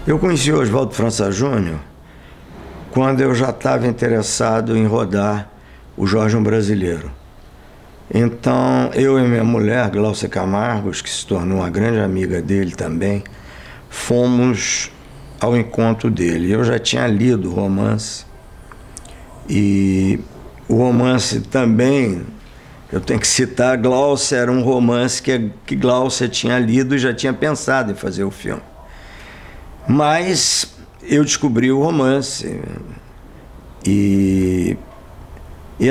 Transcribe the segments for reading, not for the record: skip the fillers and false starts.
Eu conheci o Oswaldo França Júnior quando eu já estava interessado em rodar o Jorge um Brasileiro. Então, eu e minha mulher, Glaucia Camargos, que se tornou uma grande amiga dele também, fomos ao encontro dele. Eu já tinha lido o romance, e o romance também, eu tenho que citar, Glaucia era um romance que Glaucia tinha lido e já tinha pensado em fazer o filme. Mas eu descobri o romance e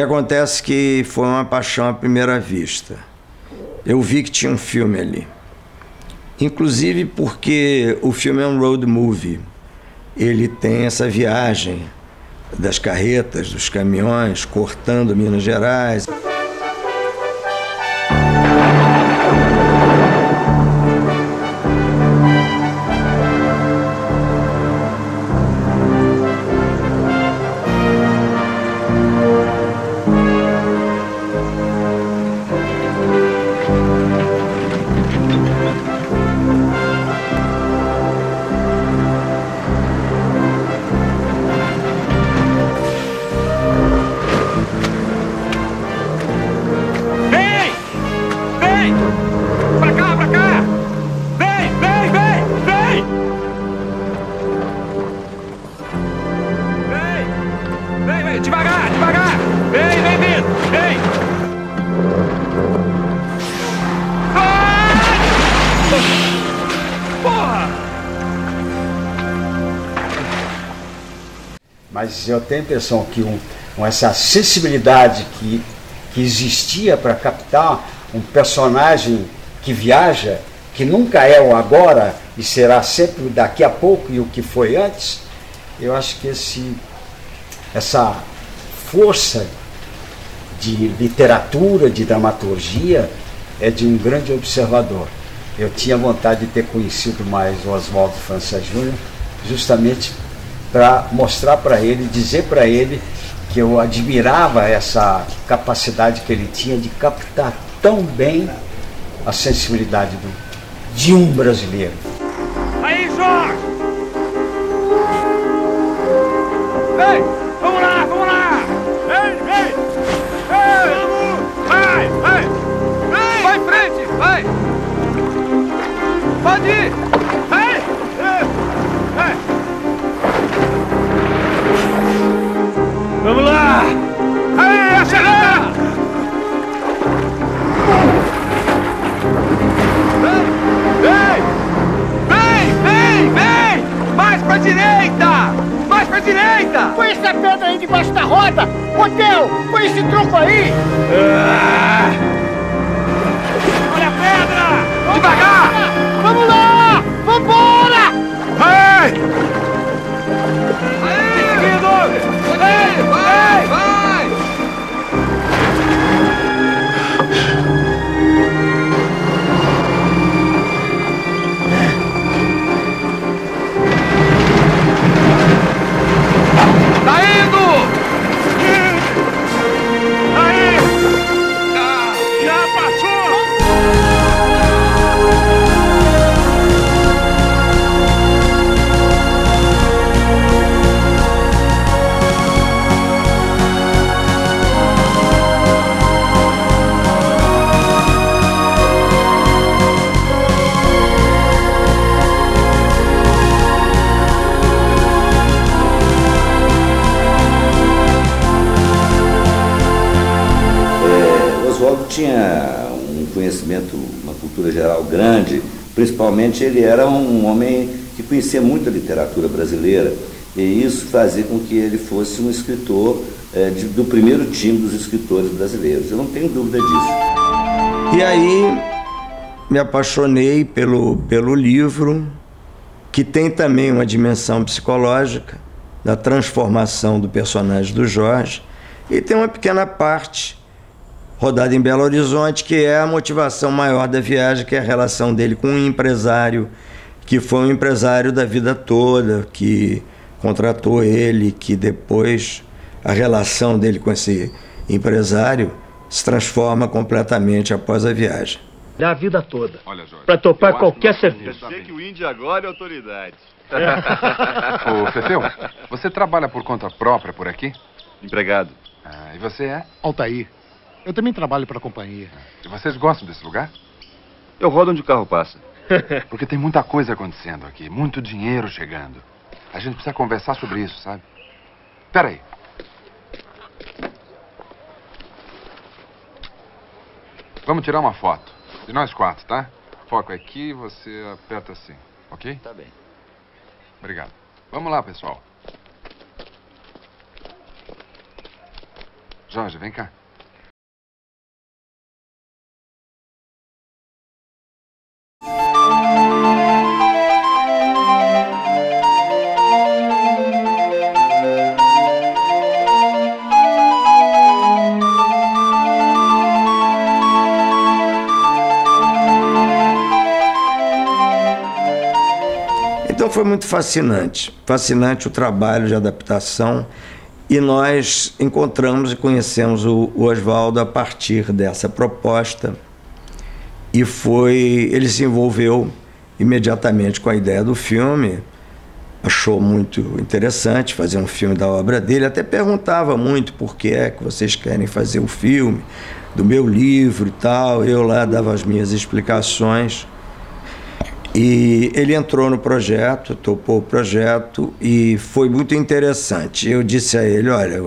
acontece que foi uma paixão à primeira vista. Eu vi que tinha um filme ali. Inclusive porque o filme é um road movie. Ele tem essa viagem das carretas, dos caminhões, cortando Minas Gerais. Devagar, devagar! Vem, vem, vem! Vem! Porra! Mas eu tenho a impressão que essa sensibilidade que existia para captar um personagem que viaja, que nunca é o agora e será sempre o daqui a pouco e o que foi antes, eu acho que essa força de literatura, de dramaturgia, é de um grande observador. Eu tinha vontade de ter conhecido mais o Oswaldo França Júnior, justamente para mostrar para ele, dizer para ele que eu admirava essa capacidade que ele tinha de captar tão bem a sensibilidade de um brasileiro. Aí, Jorge! Ei, vamos lá, vamos lá! Ei, ei! Ei! Vamos! Vai, vai! Ei! Vai em frente, vai! Pode ir! Ei! Ei! Ei! Vamos lá! Aí, acelera! Vem! Vem! Vem! Vem! Mais pra direita! Mais pra direita! Põe essa pedra aí debaixo da roda! Hotel! Põe esse tronco aí! Olha a pedra! Devagar! Vamos lá! Vambora! Ei! Aí! Seguindo! Ei! Vai! Vai! Tá indo! Aí! Já passou! Oswaldo tinha um conhecimento, uma cultura geral grande, principalmente ele era um homem que conhecia muito a literatura brasileira, e isso fazia com que ele fosse um escritor do primeiro time dos escritores brasileiros, eu não tenho dúvida disso. E aí me apaixonei pelo livro, que tem também uma dimensão psicológica, da transformação do personagem do Jorge, e tem uma pequena parte rodada em Belo Horizonte, que é a motivação maior da viagem, que é a relação dele com um empresário, que foi um empresário da vida toda, que contratou ele, que depois a relação dele com esse empresário se transforma completamente após a viagem. A vida toda. Olha, Jorge, pra topar qualquer serviço. Eu sei que o índio agora é autoridade. Ô, Fefeu, você trabalha por conta própria por aqui? Empregado. Ah, e você é? Altair. Eu também trabalho para a companhia. E vocês gostam desse lugar? Eu rodo onde o carro passa. Porque tem muita coisa acontecendo aqui, muito dinheiro chegando. A gente precisa conversar sobre isso, sabe? Espera aí. Vamos tirar uma foto. De nós 4, tá? Foco aqui, você aperta assim, ok? Tá bem. Obrigado. Vamos lá, pessoal. Jorge, vem cá. Então foi muito fascinante o trabalho de adaptação, e nós encontramos e conhecemos o Oswaldo a partir dessa proposta, e ele se envolveu imediatamente com a ideia do filme, achou muito interessante fazer um filme da obra dele, até perguntava muito por que é que vocês querem fazer o filme do meu livro e tal, eu lá dava as minhas explicações. E ele entrou no projeto, topou o projeto, e foi muito interessante. Eu disse a ele, olha,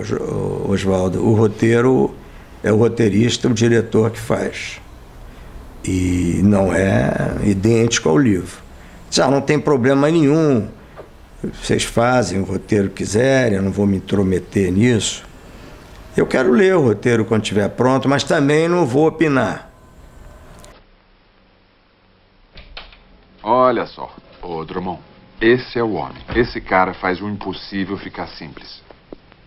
Oswaldo, o roteiro é o roteirista, o diretor que faz. E não é idêntico ao livro. Disse, não tem problema nenhum, vocês fazem o roteiro que quiserem, eu não vou me intrometer nisso. Eu quero ler o roteiro quando estiver pronto, mas também não vou opinar. Olha só, ô Drummond, esse é o homem. Esse cara faz o impossível ficar simples.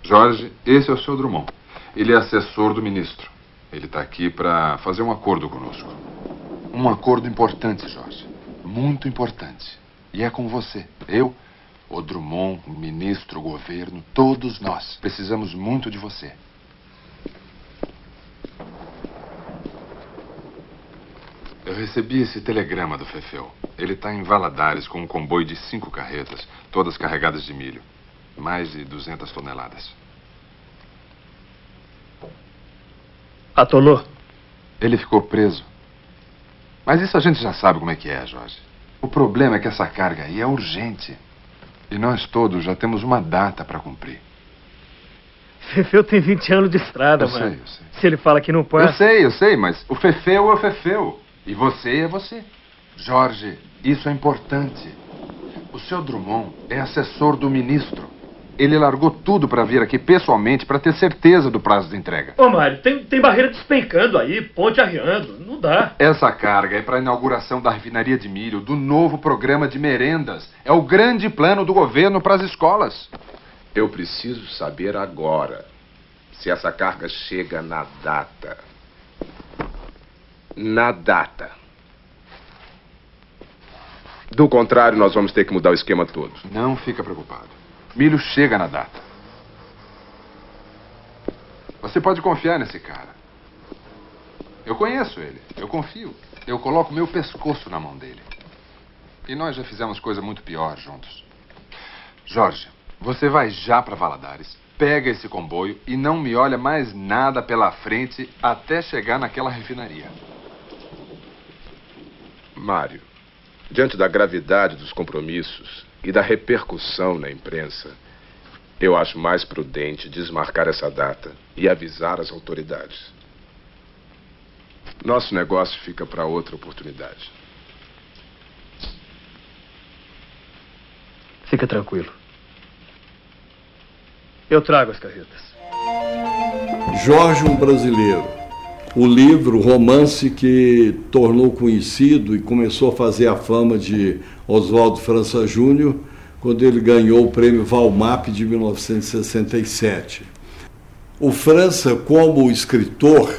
Jorge, esse é o seu Drummond. Ele é assessor do ministro. Ele está aqui para fazer um acordo conosco. Um acordo importante, Jorge. Muito importante. E é com você. Eu, o Drummond, o ministro, o governo, todos nós precisamos muito de você. Eu recebi esse telegrama do Fefeu. Ele está em Valadares com um comboio de 5 carretas, todas carregadas de milho. Mais de 200 toneladas. Atolou? Ele ficou preso. Mas isso a gente já sabe como é que é, Jorge. O problema é que essa carga aí é urgente. E nós todos já temos uma data para cumprir. Fefeu tem 20 anos de estrada, mano. Eu sei. Se ele fala que não pode... Eu sei, mas o Fefeu é o Fefeu. E você é você. Jorge, isso é importante. O seu Drummond é assessor do ministro. Ele largou tudo para vir aqui pessoalmente para ter certeza do prazo de entrega. Ô, Mário, tem barreira despencando aí, ponte arriando. Não dá. Essa carga é para a inauguração da refinaria de milho, do novo programa de merendas. É o grande plano do governo para as escolas. Eu preciso saber agora se essa carga chega na data. Na data. Do contrário, nós vamos ter que mudar o esquema todo. Não fica preocupado. Milho chega na data. Você pode confiar nesse cara. Eu conheço ele. Eu confio. Eu coloco meu pescoço na mão dele. E nós já fizemos coisa muito pior juntos. Jorge, você vai já para Valadares, pega esse comboio e não me olha mais nada pela frente até chegar naquela refinaria. Mário, diante da gravidade dos compromissos e da repercussão na imprensa, eu acho mais prudente desmarcar essa data e avisar as autoridades. Nosso negócio fica para outra oportunidade. Fica tranquilo. Eu trago as carretas. Jorge, um Brasileiro. O livro, o romance que tornou conhecido e começou a fazer a fama de Oswaldo França Júnior quando ele ganhou o prêmio Valmap de 1967. O França, como escritor,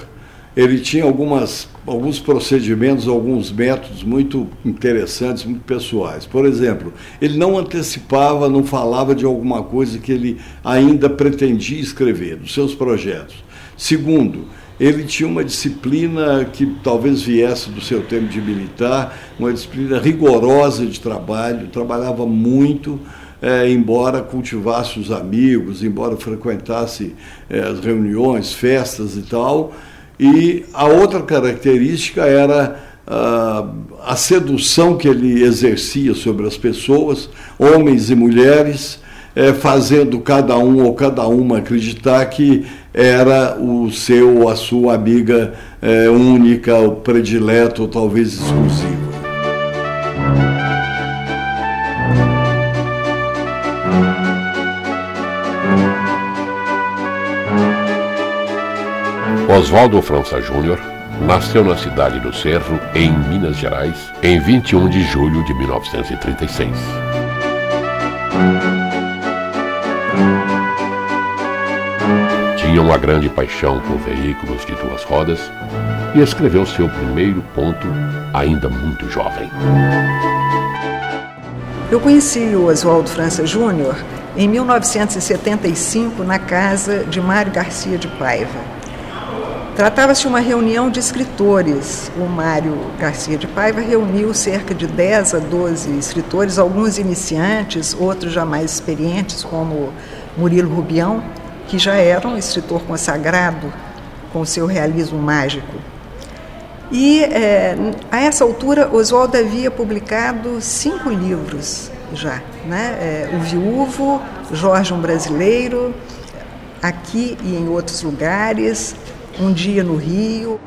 ele tinha alguns procedimentos, alguns métodos muito interessantes, muito pessoais. Por exemplo, ele não antecipava, não falava de alguma coisa que ele ainda pretendia escrever, dos seus projetos. Segundo, ele tinha uma disciplina que talvez viesse do seu tempo de militar, uma disciplina rigorosa de trabalho, trabalhava muito, embora cultivasse os amigos, embora frequentasse as reuniões, festas e tal. E a outra característica era a sedução que ele exercia sobre as pessoas, homens e mulheres, fazendo cada um ou cada uma acreditar que era o seu ou a sua amiga única, ou predileta ou talvez exclusiva. Oswaldo França Júnior nasceu na cidade do Cerro, em Minas Gerais, em 21 de julho de 1936. Tinha uma grande paixão por veículos de duas rodas e escreveu seu primeiro conto ainda muito jovem. Eu conheci o Oswaldo França Júnior em 1975 na casa de Mário Garcia de Paiva. Tratava-se de uma reunião de escritores. O Mário Garcia de Paiva reuniu cerca de 10 a 12 escritores, alguns iniciantes, outros já mais experientes, como Murilo Rubião, que já era um escritor consagrado com seu realismo mágico. E, a essa altura, Oswaldo havia publicado 5 livros já, né? O Viúvo, Jorge um Brasileiro, Aqui e em Outros Lugares, Um Dia no Rio,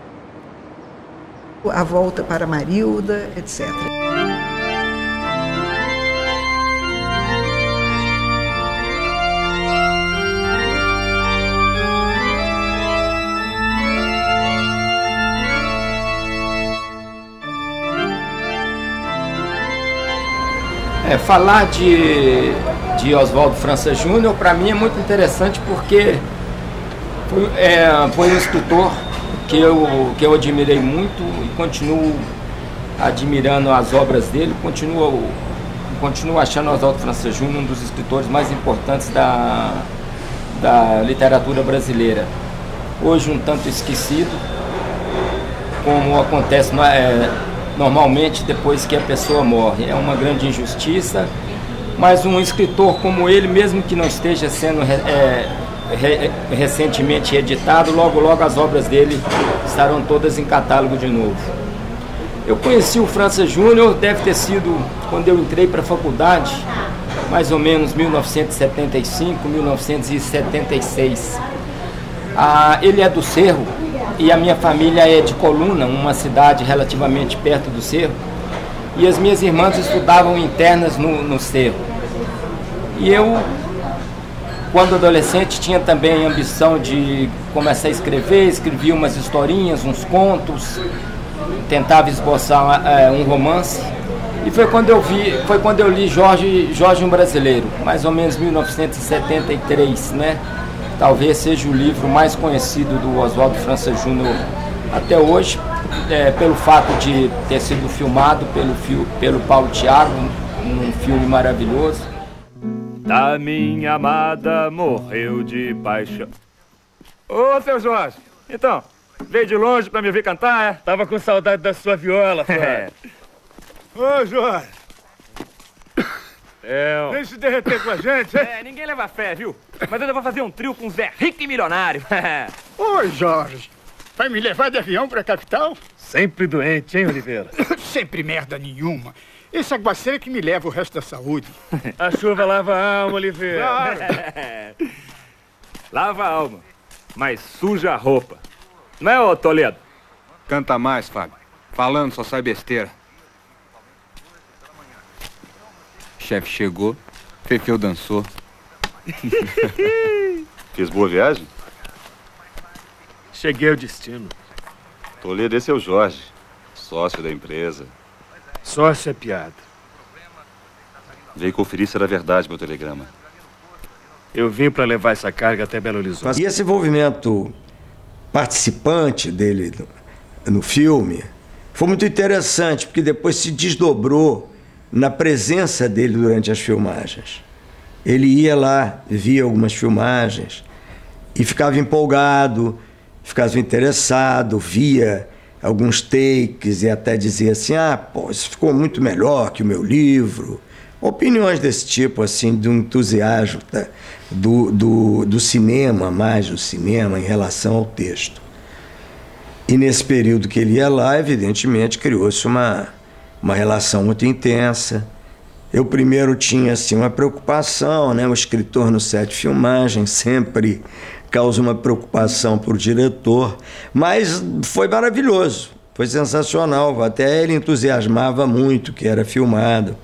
A Volta para Marilda, etc. Falar de Oswaldo França Júnior, para mim, é muito interessante porque foi um escritor que eu admirei muito e continuo admirando as obras dele, continuo achando Oswaldo França Júnior um dos escritores mais importantes da literatura brasileira. Hoje um tanto esquecido, como acontece normalmente depois que a pessoa morre. É uma grande injustiça, mas um escritor como ele, mesmo que não esteja sendo recentemente editado, logo logo as obras dele estarão todas em catálogo de novo. Eu conheci o França Júnior, deve ter sido quando eu entrei para a faculdade, mais ou menos 1975, 1976. Ele é do Cerro e a minha família é de Coluna, uma cidade relativamente perto do Cerro, e as minhas irmãs estudavam internas no Cerro. E eu, quando adolescente, tinha também a ambição de começar a escrever, escrevia umas historinhas, uns contos, tentava esboçar um romance. E foi quando eu li Jorge um Brasileiro, mais ou menos 1973, né? Talvez seja o livro mais conhecido do Oswaldo França Júnior até hoje, pelo fato de ter sido filmado pelo Paulo Thiago, num filme maravilhoso. Da minha amada morreu de paixão. Ô, seu Jorge, então, veio de longe pra me ver cantar, é? Tava com saudade da sua viola, Flávio. Ô, Jorge. Vem se derreter com a gente, hein? Ninguém leva fé, viu? Mas eu vou fazer um trio com um Zé rico e milionário. Ô, Jorge, vai me levar de avião pra capital? Sempre doente, hein, Oliveira? Sempre merda nenhuma. Esse aguaceiro é que me leva o resto da saúde. A chuva lava a alma, Oliveira. Claro. Lava a alma, mas suja a roupa. Não é, ô Toledo? Canta mais, Fábio. Falando só sai besteira. O chefe chegou, Fefeu dançou. Fez boa viagem? Cheguei ao destino. Toledo, esse é o Jorge, sócio da empresa. Sócio é piada. Veio conferir se era verdade meu telegrama. Eu vim para levar essa carga até Belo Horizonte. E esse envolvimento participante dele no filme foi muito interessante, porque depois se desdobrou na presença dele durante as filmagens. Ele ia lá, via algumas filmagens e ficava empolgado, ficava interessado, via alguns takes e até dizia assim, pô, isso ficou muito melhor que o meu livro. Opiniões desse tipo, assim, do entusiasmo do cinema, mais do cinema, em relação ao texto. E nesse período que ele ia lá, evidentemente, criou-se uma relação muito intensa. Eu primeiro tinha, assim, uma preocupação, né? O escritor no set de filmagem sempre causa uma preocupação para o diretor, mas foi maravilhoso, foi sensacional, até ele entusiasmava muito que era filmado.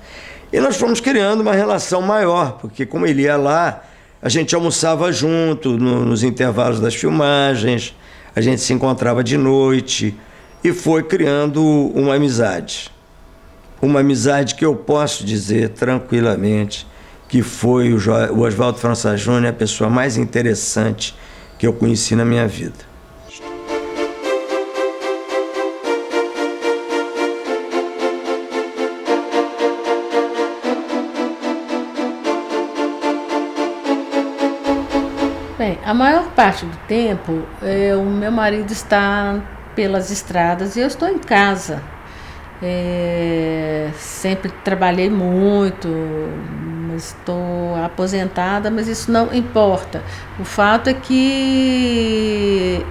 E nós fomos criando uma relação maior, porque como ele ia lá, a gente almoçava junto nos intervalos das filmagens, a gente se encontrava de noite e foi criando uma amizade. Uma amizade que eu posso dizer tranquilamente que foi o Oswaldo França Júnior a pessoa mais interessante que eu conheci na minha vida. Bem, a maior parte do tempo o meu marido está pelas estradas e eu estou em casa. Sempre trabalhei muito, estou aposentada, mas isso não importa. O fato é que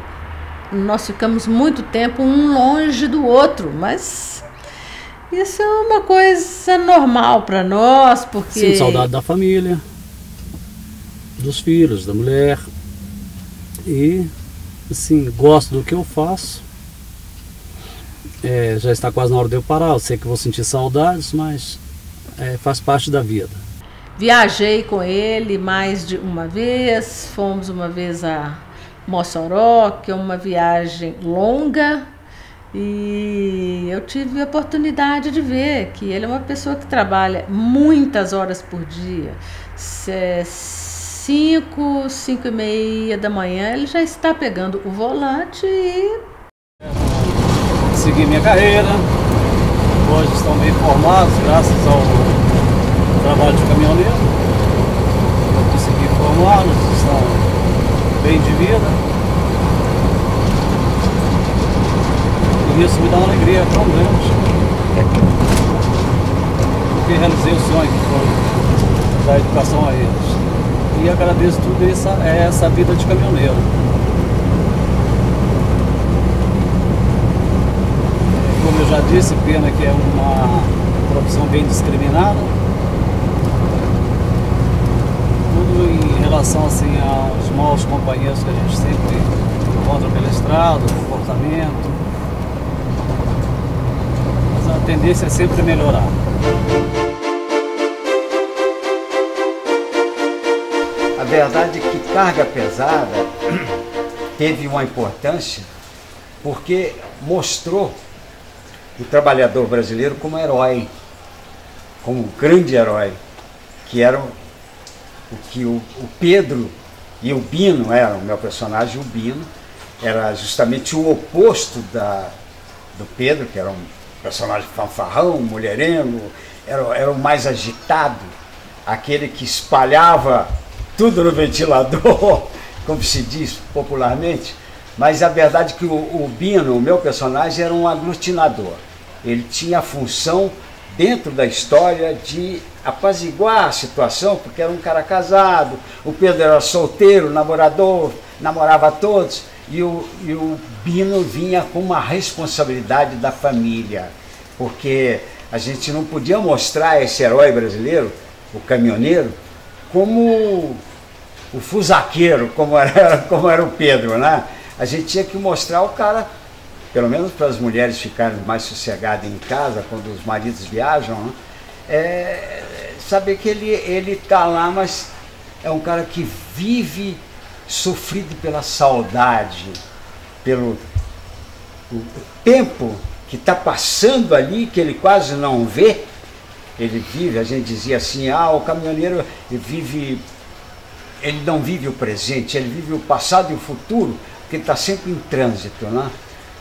nós ficamos muito tempo um longe do outro, mas isso é uma coisa normal para nós, porque... Sinto saudade da família, dos filhos, da mulher, e assim, gosto do que eu faço. Já está quase na hora de eu parar, eu sei que vou sentir saudades, mas faz parte da vida. Viajei com ele mais de uma vez, fomos uma vez a Mossoró, que é uma viagem longa, e eu tive a oportunidade de ver que ele é uma pessoa que trabalha muitas horas por dia. 5, 5 e meia da manhã ele já está pegando o volante e... Segui minha carreira, hoje estão bem formados graças ao trabalho de caminhoneiro. Eu consegui formá-los, estão bem de vida. E isso me dá uma alegria tão grande, porque realizei o sonho que foi da educação a eles. E agradeço tudo essa vida de caminhoneiro. Como eu já disse, pena que é uma profissão bem discriminada. Tudo em relação assim, aos maus companheiros que a gente sempre encontra pela estrada, o comportamento. Mas a tendência é sempre melhorar. A verdade é que carga pesada teve uma importância porque mostrou o trabalhador brasileiro como herói, como grande herói, que era o que o Pedro e o Bino eram. O meu personagem, o Bino, era justamente o oposto do Pedro, que era um personagem fanfarrão, mulherengo, era o mais agitado, aquele que espalhava tudo no ventilador, como se diz popularmente. Mas a verdade é que o Bino, o meu personagem, era um aglutinador. Ele tinha a função, dentro da história, de apaziguar a situação, porque era um cara casado, o Pedro era solteiro, namorador, namorava todos, e o Bino vinha com uma responsabilidade da família, porque a gente não podia mostrar esse herói brasileiro, o caminhoneiro, como o fuzaqueiro, como era o Pedro, né? A gente tinha que mostrar o cara, pelo menos para as mulheres ficarem mais sossegadas em casa, quando os maridos viajam, né? Saber que ele está lá, mas é um cara que vive sofrido pela saudade, pelo o tempo que está passando ali, que ele quase não vê. Ele vive, a gente dizia assim, o caminhoneiro ele não vive o presente, ele vive o passado e o futuro, porque ele está sempre em trânsito, né?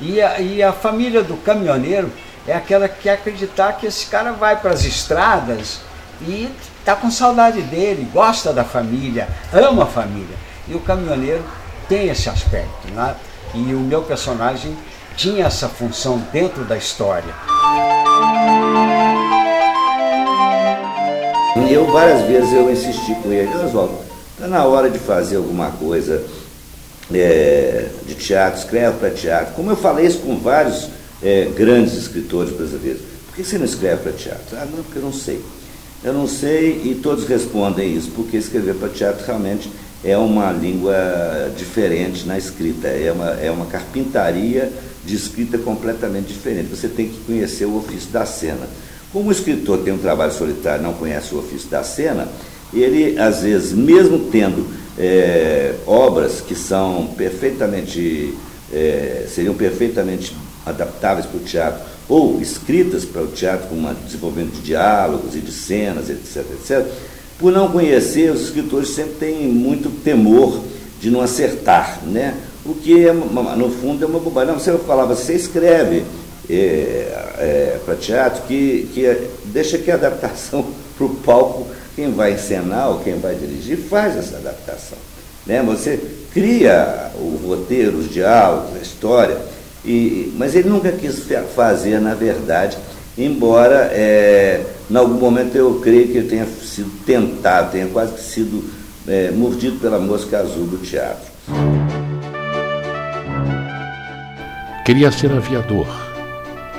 E a família do caminhoneiro é aquela que quer acreditar que esse cara vai para as estradas e está com saudade dele, gosta da família, ama a família. E o caminhoneiro tem esse aspecto, né? E o meu personagem tinha essa função dentro da história. Eu várias vezes eu insisti com ele: Oswaldo, está na hora de fazer alguma coisa de teatro, escreve para teatro. Como eu falei isso com vários grandes escritores brasileiros. Por que você não escreve para teatro? Ah, não, porque eu não sei. Eu não sei, e todos respondem isso, porque escrever para teatro realmente é uma língua diferente na escrita, é uma carpintaria de escrita completamente diferente. Você tem que conhecer o ofício da cena. Como o escritor tem um trabalho solitário e não conhece o ofício da cena, ele, às vezes, mesmo tendo obras que são perfeitamente, seriam perfeitamente adaptáveis para o teatro, ou escritas para o teatro com um desenvolvimento de diálogos e de cenas, etc., etc., por não conhecer, os escritores sempre têm muito temor de não acertar, né? O que, no fundo, é uma bobagem. Não, você falava, você escreve para teatro que deixa que a adaptação para o palco, quem vai encenar ou quem vai dirigir, faz essa adaptação, né? Você cria o roteiro, os diálogos, a história, mas ele nunca quis fazer, na verdade, embora em algum momento eu creio que ele tenha sido tentado, tenha quase que sido mordido pela mosca azul do teatro. Queria ser aviador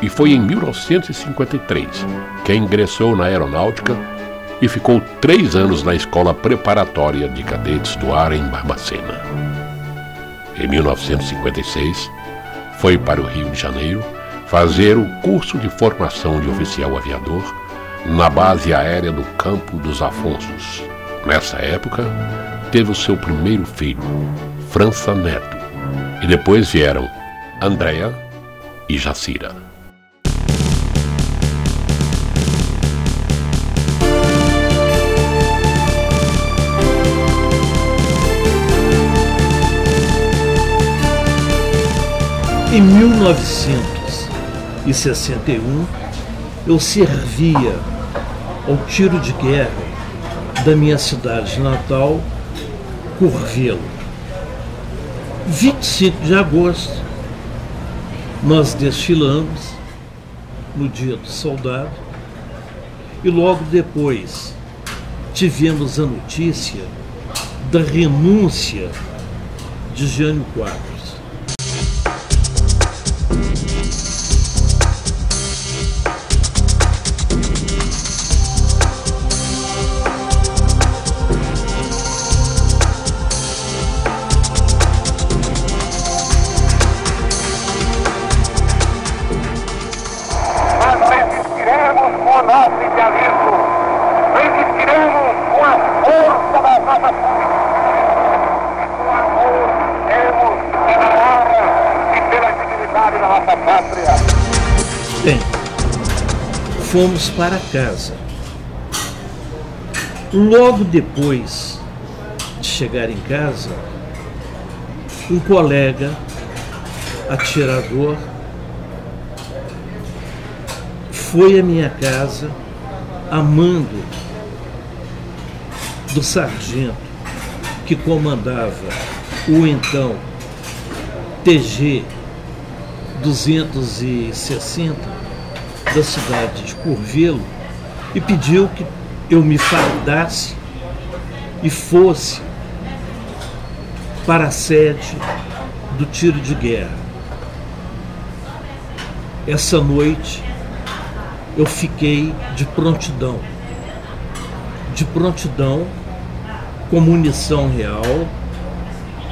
e foi em 1953 que ingressou na aeronáutica e ficou 3 anos na escola preparatória de cadetes do ar em Barbacena. Em 1956, foi para o Rio de Janeiro fazer o curso de formação de oficial aviador na base aérea do Campo dos Afonsos. Nessa época, teve o seu primeiro filho, França Neto, e depois vieram Andréa e Jacira. Em 1961, eu servia ao tiro de guerra da minha cidade natal, Curvelo. 25 de agosto, nós desfilamos no Dia do Soldado e logo depois tivemos a notícia da renúncia de Jânio Quadros. Bem, fomos para casa. Logo depois de chegar em casa, um colega atirador foi à minha casa a mando do sargento que comandava o então TG 260 da cidade de Curvelo e pediu que eu me fardasse e fosse para a sede do tiro de guerra. Essa noite eu fiquei de prontidão com munição real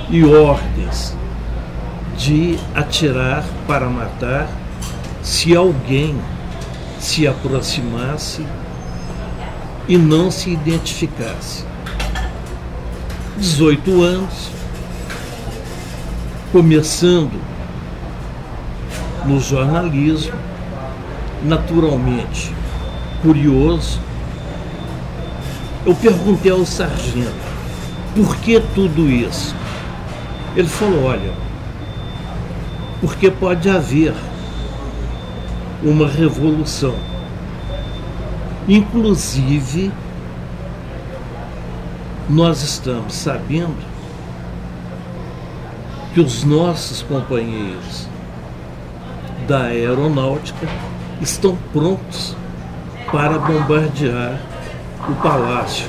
e ordens de atirar para matar se alguém se aproximasse e não se identificasse. 18 anos, começando no jornalismo, naturalmente curioso, eu perguntei ao sargento, por que tudo isso? Ele falou, olha, porque pode haver uma revolução. Inclusive, nós estamos sabendo que os nossos companheiros da aeronáutica estão prontos para bombardear o Palácio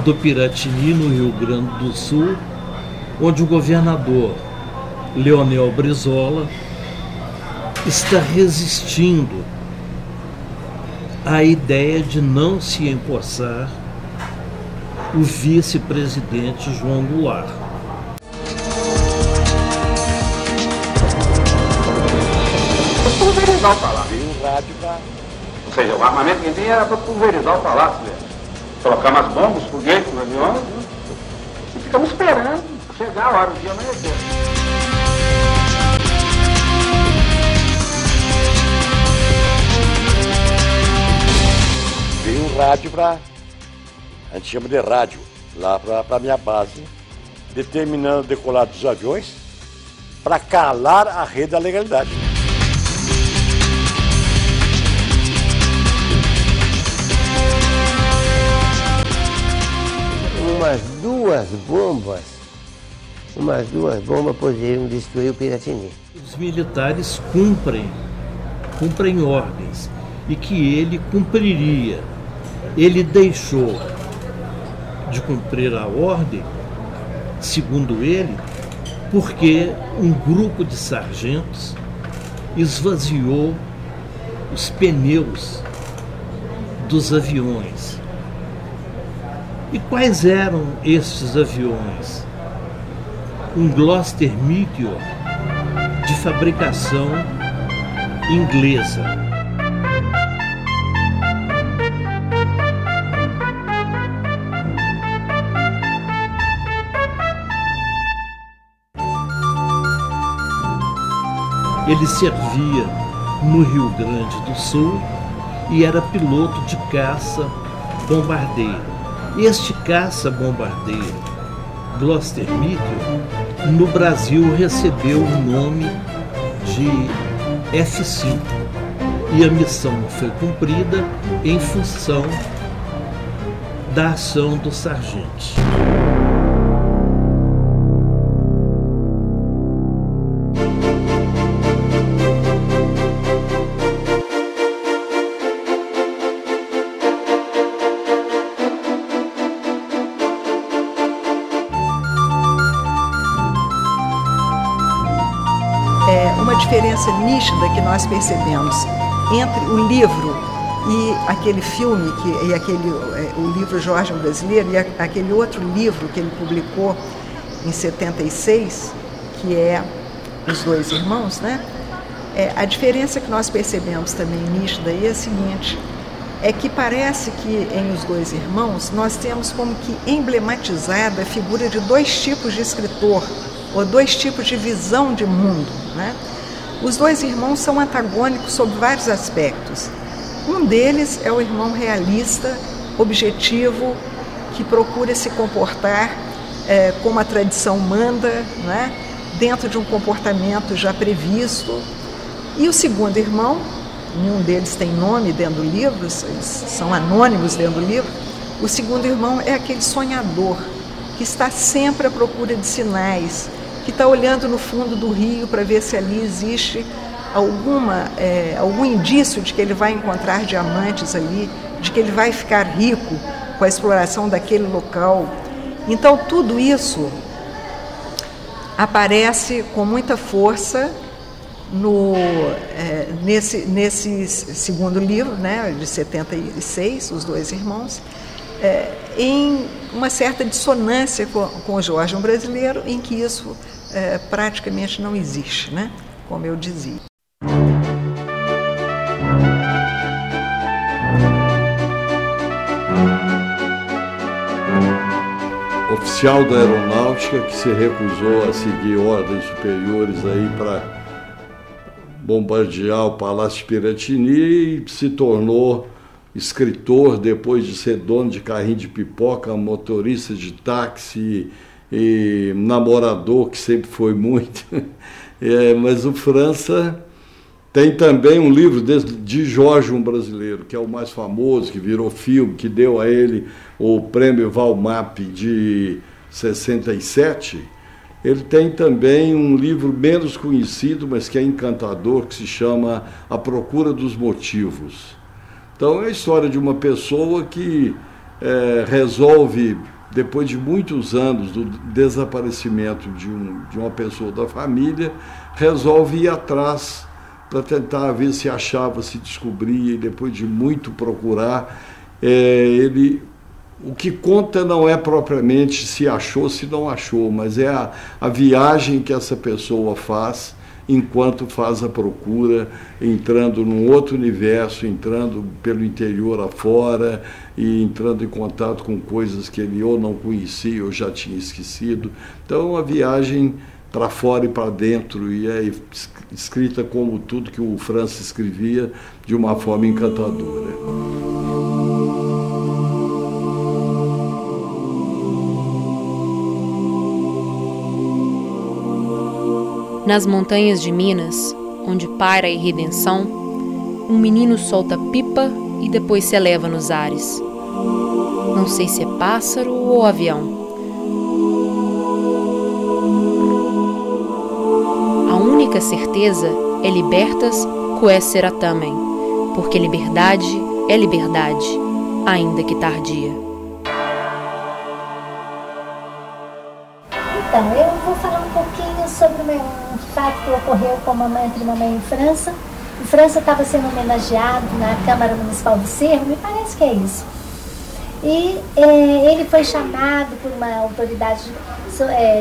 do Piratini, no Rio Grande do Sul, onde o governador Leonel Brizola está resistindo à ideia de não se empossar o vice-presidente João Goulart. Pulverizar o palácio. Veio um rádio pra... Ou seja, o armamento que vinha era para pulverizar o palácio, né? Colocar umas bombas, foguetes, aviões, né? E ficamos esperando chegar a hora, o dia amanhecer. Veio um rádio pra... A gente chama de rádio, lá pra minha base, determinando o decolar dos aviões para calar a rede da legalidade. Umas duas bombas poderiam destruir o Piratini. Os militares cumprem ordens e que ele cumpriria. Ele deixou de cumprir a ordem, segundo ele, porque um grupo de sargentos esvaziou os pneus dos aviões. E quais eram estes aviões? Um Gloster Meteor de fabricação inglesa. Ele servia no Rio Grande do Sul e era piloto de caça-bombardeiro. Este caça-bombardeiro, Gloster Meteor, no Brasil recebeu o nome de F-5 e a missão foi cumprida em função da ação dos sargentos. Uma diferença nítida que nós percebemos entre o livro e aquele filme, o livro Jorge Brasileiro, e aquele outro livro que ele publicou em 76, que é Os Dois Irmãos, né? A diferença que nós percebemos também nítida é a seguinte, é que parece que em Os Dois Irmãos nós temos como que emblematizada a figura de dois tipos de escritor, ou dois tipos de visão de mundo, né? Os dois irmãos são antagônicos sob vários aspectos. Um deles é o irmão realista, objetivo, que procura se comportar como a tradição manda, né? Dentro de um comportamento já previsto. E o segundo irmão, nenhum deles tem nome dentro do livro, eles são anônimos dentro do livro. O segundo irmão é aquele sonhador, que está sempre à procura de sinais, que está olhando no fundo do rio para ver se ali existe algum indício de que ele vai encontrar diamantes ali, de que ele vai ficar rico com a exploração daquele local. Então, tudo isso aparece com muita força nesse segundo livro, né, de 76, Os Dois Irmãos, em uma certa dissonância com o Jorge Brasileiro, em que isso praticamente não existe, né? Como eu dizia. Oficial da aeronáutica que se recusou a seguir ordens superiores aí para bombardear o Palácio Piratini e se tornou escritor depois de ser dono de carrinho de pipoca, motorista de táxi e namorador, que sempre foi muito. Mas o França tem também um livro de Jorge Brasileiro, que é o mais famoso, que virou filme, que deu a ele o prêmio Valmap de 67, Ele tem também um livro menos conhecido, mas que é encantador, que se chama A Procura dos Motivos. Então é a história de uma pessoa que resolve, depois de muitos anos do desaparecimento de uma pessoa da família, resolve ir atrás para tentar ver se achava, se descobria, e depois de muito procurar, o que conta não é propriamente se achou, se não achou, mas é a viagem que essa pessoa faz enquanto faz a procura, entrando num outro universo, entrando pelo interior afora e entrando em contato com coisas que ele ou não conhecia ou já tinha esquecido. Então é uma viagem para fora e para dentro, e é escrita como tudo que o França escrevia, de uma forma encantadora. Nas montanhas de Minas, onde paira a irredenção, um menino solta pipa e depois se eleva nos ares. Não sei se é pássaro ou avião. A única certeza é libertas quae seratamen, porque liberdade é liberdade, ainda que tardia. Então, eu vou falar um pouquinho sobre um fato que ocorreu com a mamãe, entre mamãe e França. O França estava sendo homenageado na Câmara Municipal do Cerro, me parece que é isso. E ele foi chamado por uma autoridade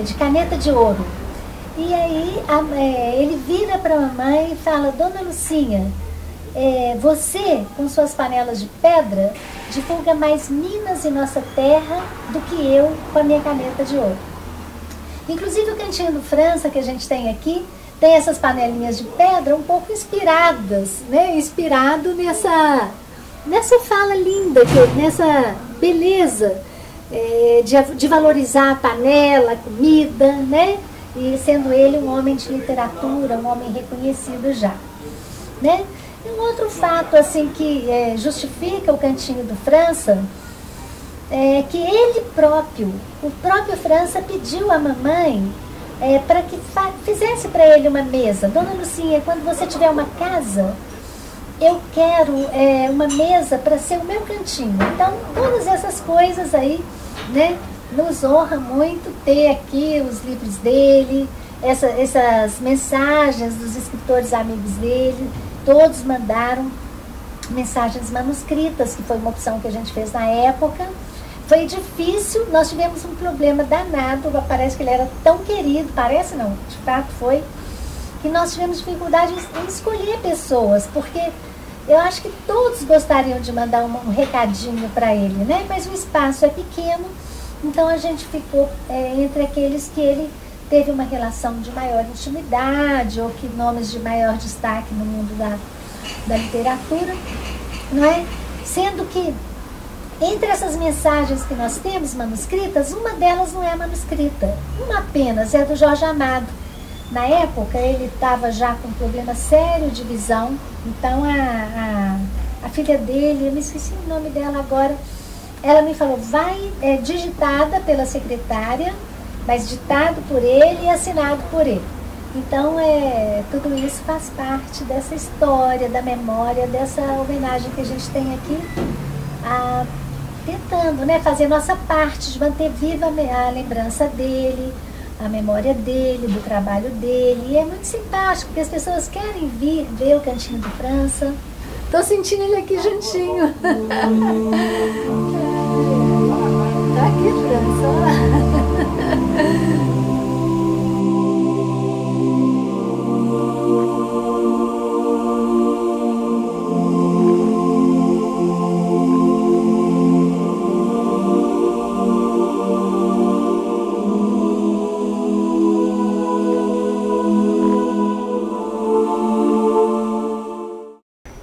de caneta de ouro. E aí ele vira para a mamãe e fala: Dona Lucinha, você, com suas panelas de pedra, divulga mais Minas e nossa terra do que eu com a minha caneta de ouro. Inclusive o Cantinho do França que a gente tem aqui, tem essas panelinhas de pedra um pouco inspiradas, né? Inspirado nessa fala linda, nessa beleza de valorizar a panela, a comida, né? E sendo ele um homem de literatura, um homem reconhecido já, né? E um outro fato assim que justifica o Cantinho do França é que o próprio França pediu à mamãe para que fizesse para ele uma mesa. Dona Lucinha, quando você tiver uma casa, eu quero uma mesa para ser o meu cantinho. Então, todas essas coisas aí, né, nos honra muito ter aqui os livros dele, essas mensagens dos escritores amigos dele. Todos mandaram mensagens manuscritas, que foi uma opção que a gente fez na época. Foi difícil, nós tivemos um problema danado, parece que ele era tão querido, parece não, de fato foi, que nós tivemos dificuldade em escolher pessoas, porque eu acho que todos gostariam de mandar um recadinho para ele, né? Mas o espaço é pequeno, então a gente ficou entre aqueles que ele teve uma relação de maior intimidade, ou que nomes de maior destaque no mundo da literatura, não é? Sendo que entre essas mensagens que nós temos manuscritas, uma delas não é manuscrita, uma apenas, é do Jorge Amado. Na época ele estava já com um problema sério de visão, então a filha dele, eu me esqueci o nome dela agora, ela me falou, vai digitada pela secretária, mas ditado por ele e assinado por ele. Então tudo isso faz parte dessa história, da memória, dessa homenagem que a gente tem aqui, tentando, né, fazer nossa parte de manter viva a lembrança dele, a memória dele, do trabalho dele. E é muito simpático, porque as pessoas querem vir ver o Cantinho do França. Tô sentindo ele aqui juntinho. Tá aqui, França.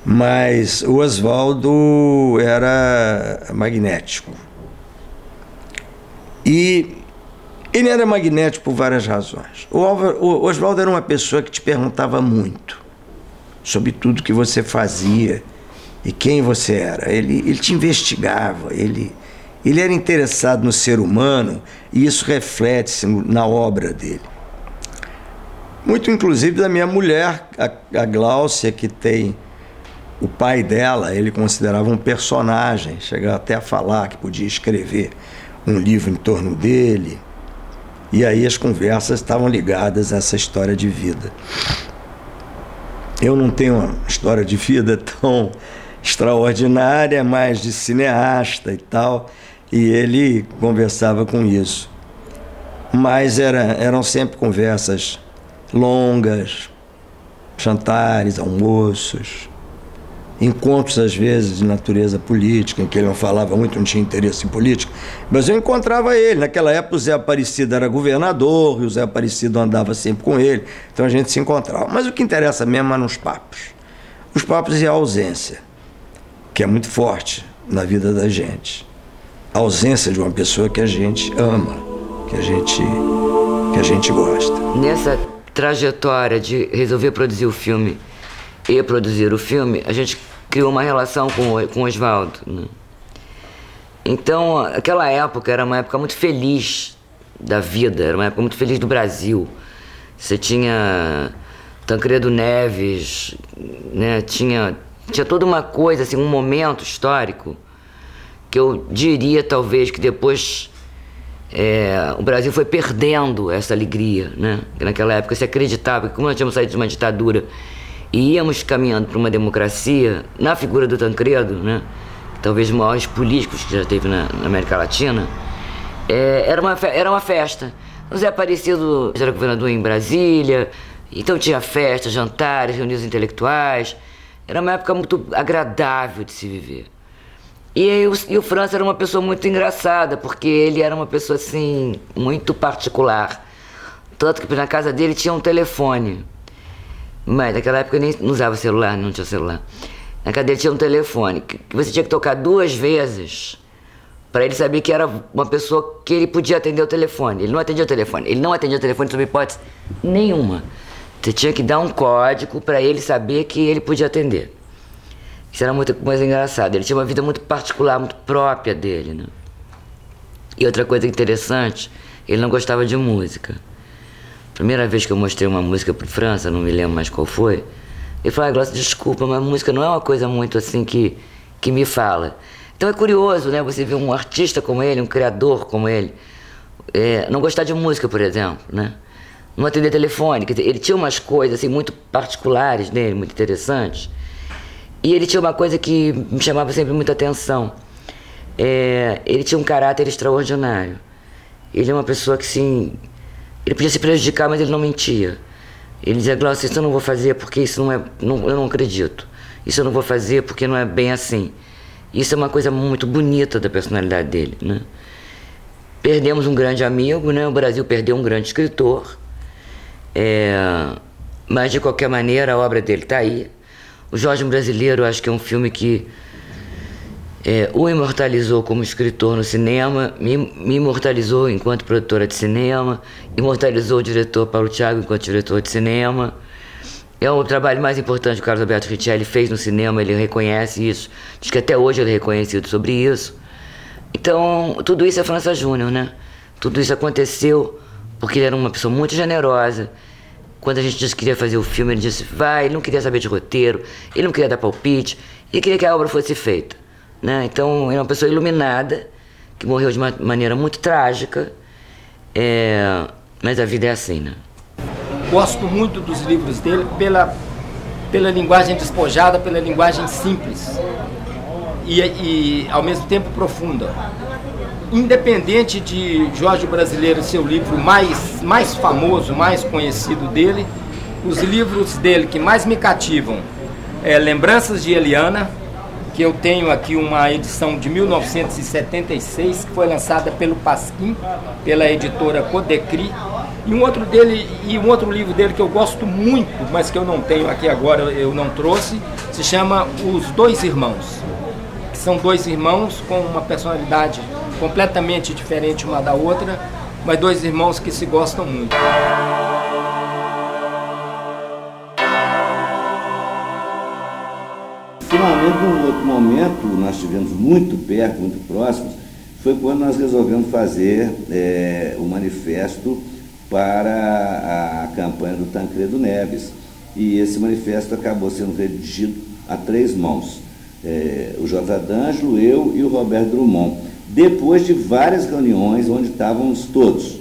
Mas o Oswaldo era magnético. E ele era magnético por várias razões. O Oswaldo era uma pessoa que te perguntava muito sobre tudo que você fazia e quem você era. Ele te investigava, ele Ele era interessado no ser humano e isso reflete-se na obra dele. Muito inclusive da minha mulher, a Gláucia, que tem o pai dela, ele considerava um personagem, chegava até a falar que podia escrever um livro em torno dele. E aí as conversas estavam ligadas a essa história de vida. Eu não tenho uma história de vida tão extraordinária, mas de cineasta e tal, e ele conversava com isso. Mas eram sempre conversas longas, jantares, almoços, encontros às vezes de natureza política, em que ele não falava muito, não tinha interesse em política, mas eu encontrava ele. Naquela época o Zé Aparecido era governador e o Zé Aparecido andava sempre com ele, então a gente se encontrava. Mas o que interessa mesmo é nos papos. Os papos e a ausência, que é muito forte na vida da gente. A ausência de uma pessoa que a gente ama, que a gente gosta. Nessa trajetória de resolver produzir o filme e produzir o filme, a gente criou uma relação com o Oswaldo, né? Então, aquela época era uma época muito feliz da vida, era uma época muito feliz do Brasil. Você tinha Tancredo Neves, né? Tinha toda uma coisa, assim, um momento histórico que eu diria, talvez, que depois o Brasil foi perdendo essa alegria, né? Que naquela época se acreditava que, como nós tínhamos saído de uma ditadura e íamos caminhando para uma democracia, na figura do Tancredo, né? Talvez os maiores políticos que já teve na América Latina, era uma festa. O Zé Aparecido era governador em Brasília, então tinha festas, jantares, reuniões intelectuais. Era uma época muito agradável de se viver. E o França era uma pessoa muito engraçada, porque ele era uma pessoa, assim, muito particular. Tanto que na casa dele tinha um telefone. Mas naquela época nem usava celular, não tinha celular. Na casa dele tinha um telefone, que você tinha que tocar 2 vezes para ele saber que era uma pessoa que ele podia atender o telefone. Ele não atendia o telefone. Ele não atendia o telefone sob hipótese nenhuma. Você tinha que dar um código para ele saber que ele podia atender. Isso era muita coisa engraçada. Ele tinha uma vida muito particular, muito própria dele, né? E outra coisa interessante, ele não gostava de música. Primeira vez que eu mostrei uma música para França, não me lembro mais qual foi, ele falou: Gláucia, desculpa, mas música não é uma coisa muito assim que me fala. Então é curioso, né? Você ver um artista como ele, um criador como ele, não gostar de música, por exemplo, né? Não atender telefone. Quer dizer, ele tinha umas coisas assim muito particulares dele, muito interessantes. E ele tinha uma coisa que me chamava sempre muita atenção. Ele tinha um caráter extraordinário. Ele é uma pessoa que, sim, ele podia se prejudicar, mas ele não mentia. Ele dizia: Gláucia, isso eu não vou fazer porque isso não é... eu não acredito. Isso eu não vou fazer porque não é bem assim. Isso é uma coisa muito bonita da personalidade dele, né? Perdemos um grande amigo, né? O Brasil perdeu um grande escritor. Mas, de qualquer maneira, a obra dele está aí. O Jorge Brasileiro, acho que é um filme que o imortalizou como escritor no cinema, me imortalizou enquanto produtora de cinema, imortalizou o diretor Paulo Thiago enquanto diretor de cinema. É o trabalho mais importante que o Carlos Alberto Richelli fez no cinema, ele reconhece isso. Diz que até hoje ele é reconhecido sobre isso. Então, tudo isso é França Júnior, né? Tudo isso aconteceu porque ele era uma pessoa muito generosa. Quando a gente disse que queria fazer o filme, ele disse vai, ele não queria saber de roteiro, ele não queria dar palpite, ele queria que a obra fosse feita, né? Então, ele é uma pessoa iluminada, que morreu de uma maneira muito trágica, mas a vida é assim, né? Gosto muito dos livros dele pela linguagem despojada, pela linguagem simples e ao mesmo tempo profunda. Independente de Jorge Brasileiro ser o livro mais famoso, mais conhecido dele, os livros dele que mais me cativam é Lembranças de Eliana, que eu tenho aqui uma edição de 1976, que foi lançada pelo Pasquim, pela editora Codecri, e um outro livro dele que eu gosto muito, mas que eu não tenho aqui agora, eu não trouxe, se chama Os Dois Irmãos. São 2 irmãos com uma personalidade completamente diferente uma da outra, mas 2 irmãos que se gostam muito. Finalmente, num outro momento, nós estivemos muito perto, muito próximos, foi quando nós resolvemos fazer o manifesto para a campanha do Tancredo Neves. E esse manifesto acabou sendo redigido a 3 mãos. O J. D'Angelo, eu e o Roberto Drummond. Depois de várias reuniões onde estávamos todos,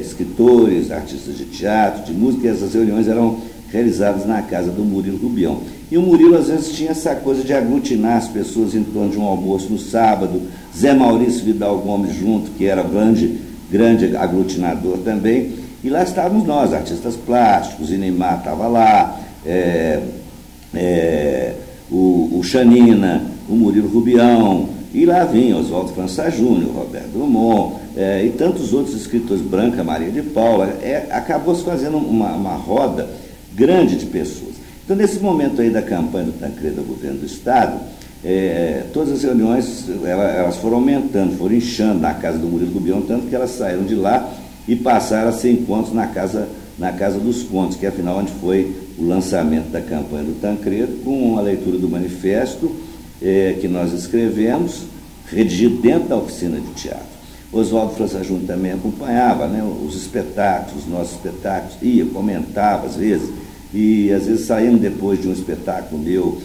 escritores, artistas de teatro, de música, e essas reuniões eram realizadas na casa do Murilo Rubião. E o Murilo, às vezes, tinha essa coisa de aglutinar as pessoas em torno de um almoço no sábado, Zé Maurício Vidal Gomes junto, que era grande aglutinador também, e lá estávamos nós, artistas plásticos, Inemar estava lá, o Xanina, o Murilo Rubião, e lá vinha Oswaldo França Júnior, Roberto Drummond, e tantos outros escritores, Branca Maria de Paula. Acabou se fazendo uma roda grande de pessoas. Então, nesse momento aí da campanha do Tancredo ao governo do Estado, todas as reuniões elas foram aumentando, foram inchando na casa do Murilo Rubião, tanto que elas saíram de lá e passaram a ser encontros na casa dos Contos, que afinal onde foi o lançamento da campanha do Tancredo, com a leitura do manifesto que nós escrevemos, redigido dentro da oficina de teatro. Oswaldo França Júnior também acompanhava, né, os espetáculos, os nossos espetáculos, ia, comentava às vezes, e às vezes saímos depois de um espetáculo meu,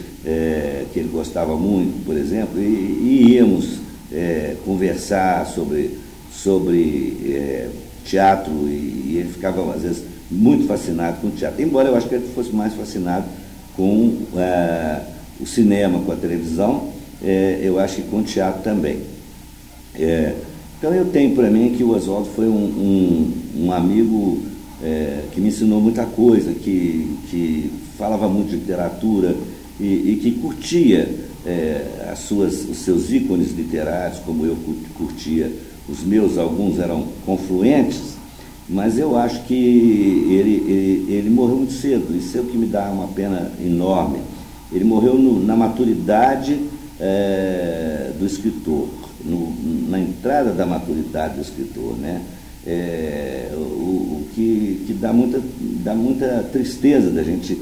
que ele gostava muito, por exemplo, e íamos conversar sobre teatro, e ele ficava às vezes muito fascinado com o teatro, embora eu acho que ele fosse mais fascinado com o cinema, com a televisão, eu acho que com o teatro também. Então eu tenho para mim que o Oswaldo foi um amigo que me ensinou muita coisa, que falava muito de literatura e que curtia os seus ícones literários, como eu curtia os meus. Alguns eram confluentes, mas eu acho que ele morreu muito cedo. Isso é o que me dá uma pena enorme. Ele morreu na maturidade do escritor, na entrada da maturidade do escritor, né? O que dá muita tristeza da gente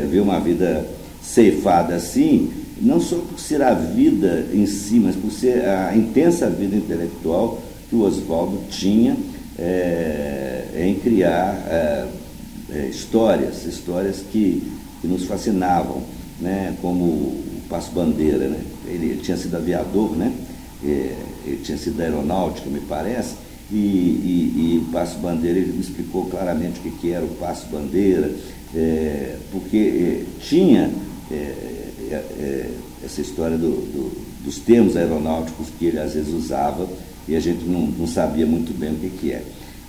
ver uma vida ceifada assim, não só por ser a vida em si, mas por ser a intensa vida intelectual que o Oswaldo tinha em criar histórias que nos fascinavam, né? Como o Passo Bandeira, né? Ele tinha sido aviador, né? Ele tinha sido da aeronáutica, me parece, e o Passo Bandeira, ele me explicou claramente o que era o Passo Bandeira, porque tinha essa história dos termos aeronáuticos que ele às vezes usava e a gente não sabia muito bem o que é.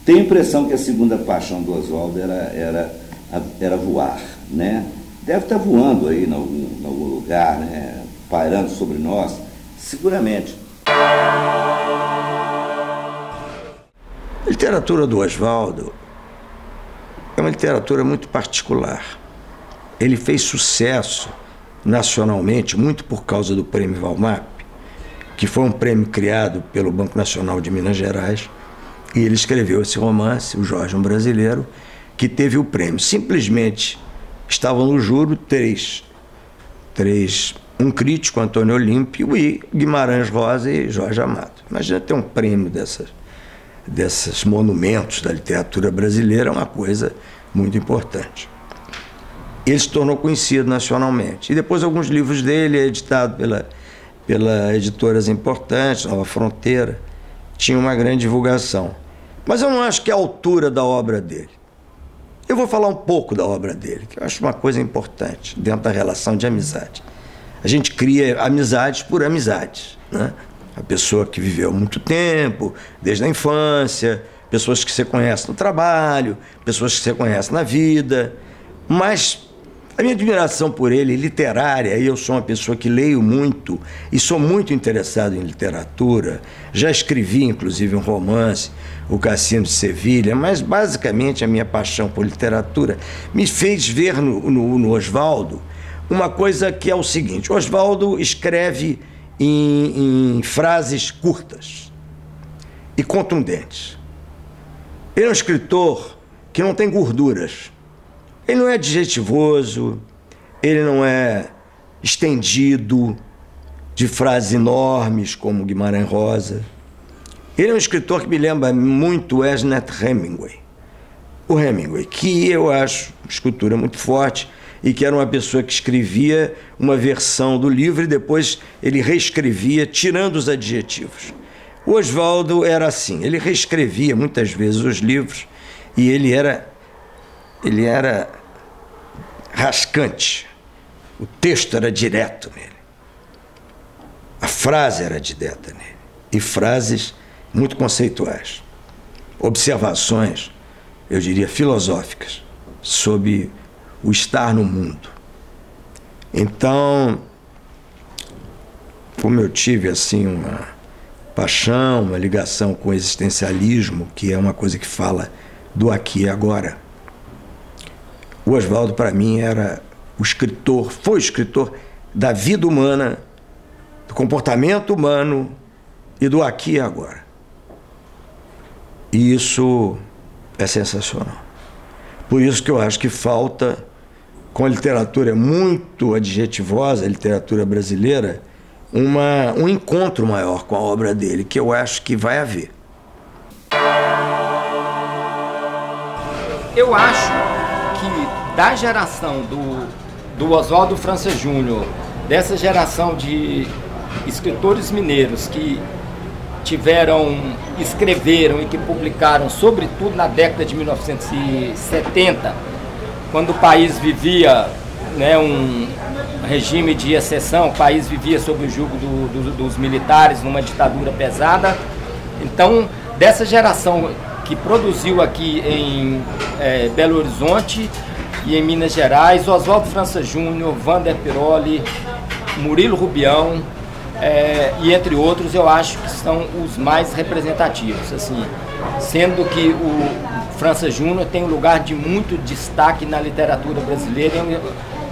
Tenho a impressão que a segunda paixão do Oswaldo era voar, né? Deve estar voando aí em algum lugar, né? Pairando sobre nós, seguramente. A literatura do Oswaldo é uma literatura muito particular. Ele fez sucesso nacionalmente muito por causa do Prêmio Valmap, que foi um prêmio criado pelo Banco Nacional de Minas Gerais, e ele escreveu esse romance, O Jorge, um Brasileiro, que teve o prêmio. Simplesmente estavam no júri três, um crítico, Antônio Olímpio, e Guimarães Rosa e Jorge Amado. Imagina ter um prêmio desses monumentos da literatura brasileira, é uma coisa muito importante. Ele se tornou conhecido nacionalmente. E depois alguns livros dele, editado pela editoras importantes, Nova Fronteira, tinha uma grande divulgação. Mas eu não acho que é a altura da obra dele. Eu vou falar um pouco da obra dele, que eu acho uma coisa importante dentro da relação de amizade. A gente cria amizades por amizades, né? A pessoa que viveu muito tempo, desde a infância, pessoas que você conhece no trabalho, pessoas que você conhece na vida. Mas a minha admiração por ele, literária, e eu sou uma pessoa que leio muito e sou muito interessado em literatura, já escrevi inclusive um romance, O Cassino de Sevilha, mas basicamente a minha paixão por literatura me fez ver no Oswaldo uma coisa que é o seguinte: o Oswaldo escreve em frases curtas e contundentes. Ele é um escritor que não tem gorduras. Ele não é adjetivoso, ele não é estendido, de frases enormes como Guimarães Rosa. Ele é um escritor que me lembra muito Ernest Hemingway. O Hemingway, que eu acho uma escritura muito forte e que era uma pessoa que escrevia uma versão do livro e depois ele reescrevia, tirando os adjetivos. O Oswaldo era assim, ele reescrevia muitas vezes os livros e ele era rascante. O texto era direto nele. A frase era direta nele. E frases muito conceituais. Observações, eu diria, filosóficas, sobre o estar no mundo. Então, como eu tive assim uma paixão, uma ligação com o existencialismo, que é uma coisa que fala do aqui e agora, o Oswaldo, para mim, era o escritor, foi o escritor da vida humana, do comportamento humano e do aqui e agora. E isso é sensacional. Por isso que eu acho que falta, com a literatura muito adjetivosa, a literatura brasileira, um encontro maior com a obra dele, que eu acho que vai haver. Eu acho que da geração do Oswaldo França Júnior, dessa geração de escritores mineiros que escreveram e que publicaram, sobretudo na década de 1970, quando o país vivia, né, um regime de exceção, o país vivia sob o jugo dos militares, numa ditadura pesada. Então, dessa geração que produziu aqui em Belo Horizonte e em Minas Gerais, Oswaldo França Júnior, Vander Piroli, Murilo Rubião, e entre outros, eu acho que são os mais representativos, assim, sendo que o França Júnior tem um lugar de muito destaque na literatura brasileira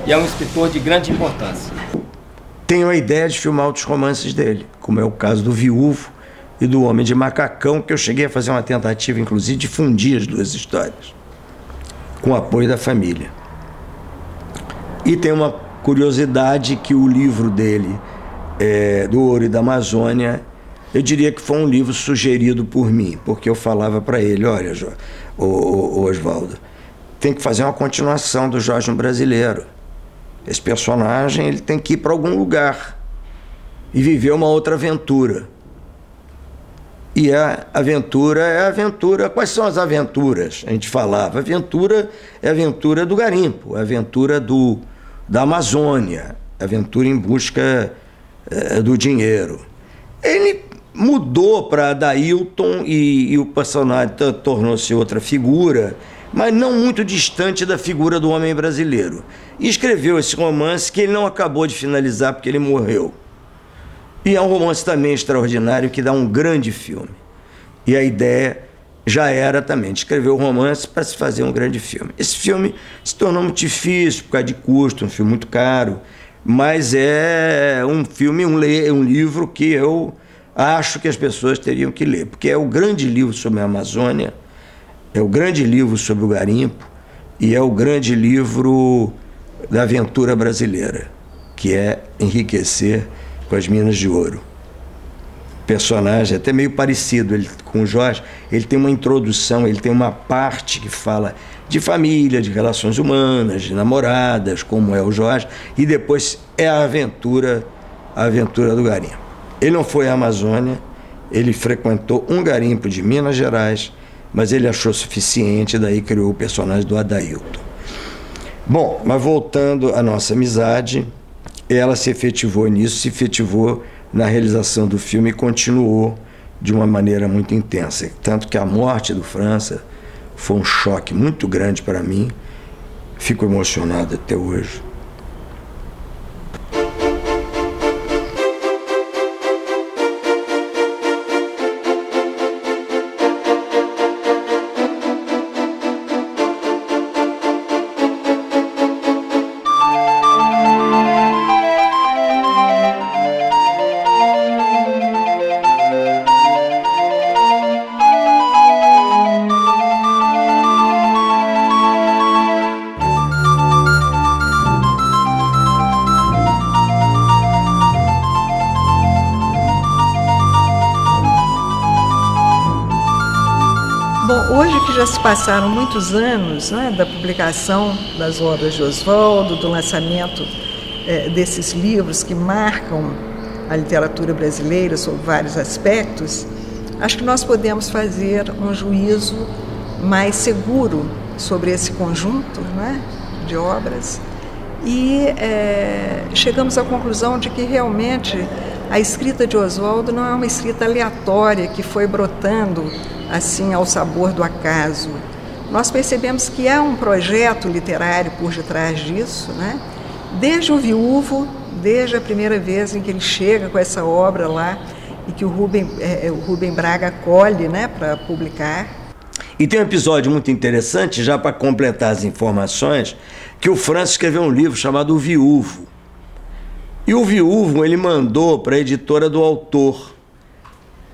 e é um escritor de grande importância. Tenho a ideia de filmar outros romances dele, como é o caso do Viúvo e do Homem de Macacão, que eu cheguei a fazer uma tentativa, inclusive, de fundir as duas histórias, com o apoio da família. E tem uma curiosidade que o livro dele, do Ouro e da Amazônia, eu diria que foi um livro sugerido por mim, porque eu falava para ele, olha, Oswaldo, tem que fazer uma continuação do Jorge Brasileiro. Esse personagem ele tem que ir para algum lugar e viver uma outra aventura. E a aventura é a aventura. Quais são as aventuras? A gente falava, a aventura é a aventura do garimpo, a aventura da Amazônia, a aventura em busca do dinheiro. Ele mudou para Adailton e o personagem tornou-se outra figura, mas não muito distante da figura do homem brasileiro. E escreveu esse romance que ele não acabou de finalizar porque ele morreu. E é um romance também extraordinário que dá um grande filme. E a ideia já era também de escrever o romance para se fazer um grande filme. Esse filme se tornou muito difícil por causa de custo, um filme muito caro, mas é um filme, um livro que eu acho que as pessoas teriam que ler, porque é o grande livro sobre a Amazônia, é o grande livro sobre o garimpo e é o grande livro da aventura brasileira, que é enriquecer com as minas de ouro. Personagem até meio parecido com o Jorge, ele tem uma introdução, ele tem uma parte que fala de família, de relações humanas, de namoradas, como é o Jorge, e depois é a aventura do garimpo. Ele não foi à Amazônia, ele frequentou um garimpo de Minas Gerais, mas ele achou suficiente, daí criou o personagem do Adailton. Bom, mas voltando à nossa amizade, ela se efetivou nisso, se efetivou na realização do filme e continuou de uma maneira muito intensa. Tanto que a morte do França foi um choque muito grande para mim. Fico emocionado até hoje. Hoje que já se passaram muitos anos, né, da publicação das obras de Oswaldo, do lançamento desses livros que marcam a literatura brasileira sob vários aspectos, acho que nós podemos fazer um juízo mais seguro sobre esse conjunto, né, de obras e chegamos à conclusão de que realmente a escrita de Oswaldo não é uma escrita aleatória que foi brotando assim ao sabor do acaso. Nós percebemos que há um projeto literário por detrás disso, né? Desde o Viúvo, desde a primeira vez em que ele chega com essa obra lá e que o Rubem Braga acolhe, né, para publicar. E tem um episódio muito interessante, já para completar as informações, que o França escreveu um livro chamado O Viúvo. E o Viúvo ele mandou para a editora do autor,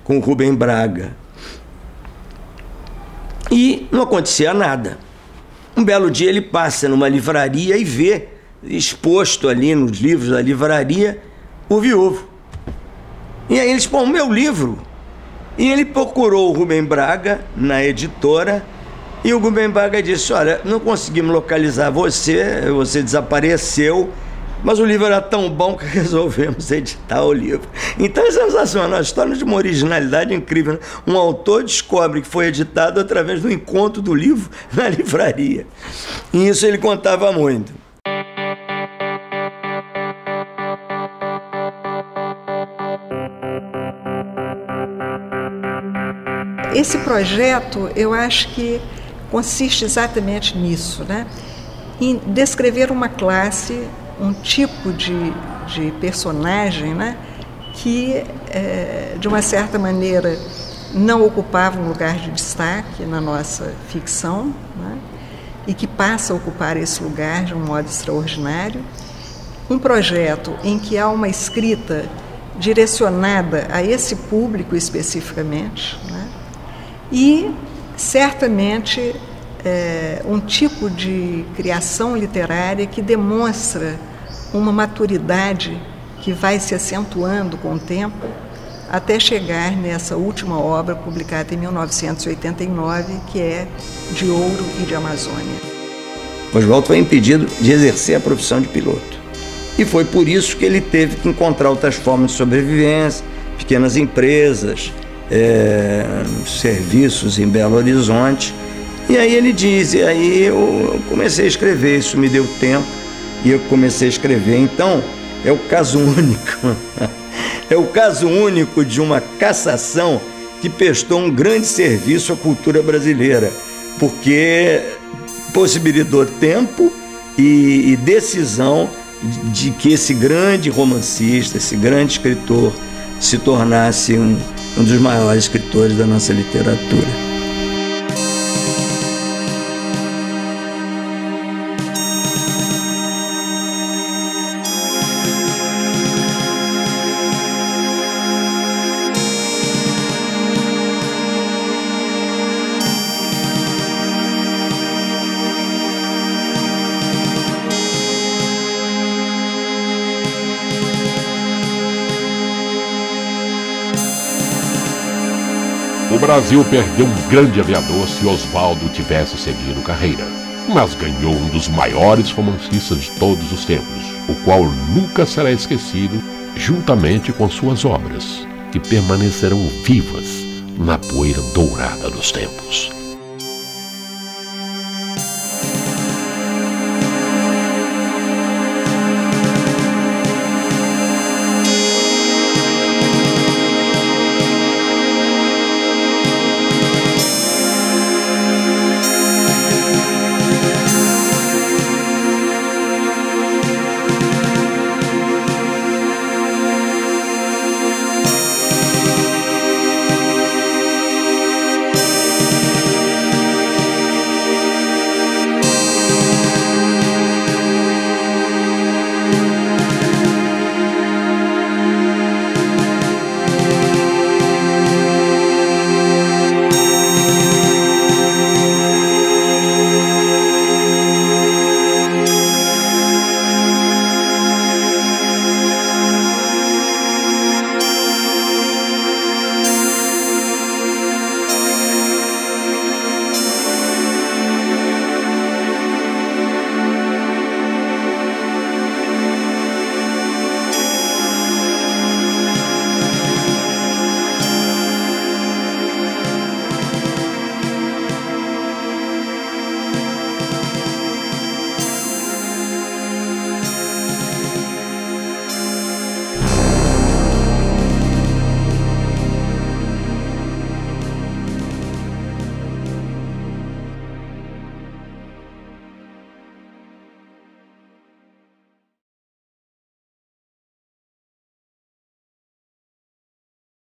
com o Rubem Braga. E não acontecia nada. Um belo dia ele passa numa livraria e vê, exposto ali nos livros da livraria, O Viúvo. E aí eles põem o meu livro. E ele procurou o Rubem Braga na editora e o Rubem Braga disse: olha, não conseguimos localizar você desapareceu, mas o livro era tão bom que resolvemos editar o livro. Então é sensacional, a história de uma originalidade incrível, né? Um autor descobre que foi editado através do encontro do livro na livraria. E isso ele contava muito. Esse projeto, eu acho que consiste exatamente nisso, né? Em descrever uma classe, um tipo de personagem, né, que, de uma certa maneira, não ocupava um lugar de destaque na nossa ficção, né, e que passa a ocupar esse lugar de um modo extraordinário. Um projeto em que há uma escrita direcionada a esse público especificamente, né, e, certamente, um tipo de criação literária que demonstra uma maturidade que vai se acentuando com o tempo até chegar nessa última obra publicada em 1989, que é De Ouro e de Amazônia. Oswaldo foi impedido de exercer a profissão de piloto. E foi por isso que ele teve que encontrar outras formas de sobrevivência, pequenas empresas, serviços em Belo Horizonte. E aí ele diz, e aí eu comecei a escrever, isso me deu tempo, e eu comecei a escrever. Então, é o caso único, é o caso único de uma cassação que prestou um grande serviço à cultura brasileira, porque possibilitou tempo e decisão de que esse grande romancista, esse grande escritor, se tornasse um dos maiores escritores da nossa literatura. O Brasil perdeu um grande aviador se Oswaldo tivesse seguido carreira, mas ganhou um dos maiores romancistas de todos os tempos, o qual nunca será esquecido, juntamente com suas obras, que permanecerão vivas na poeira dourada dos tempos.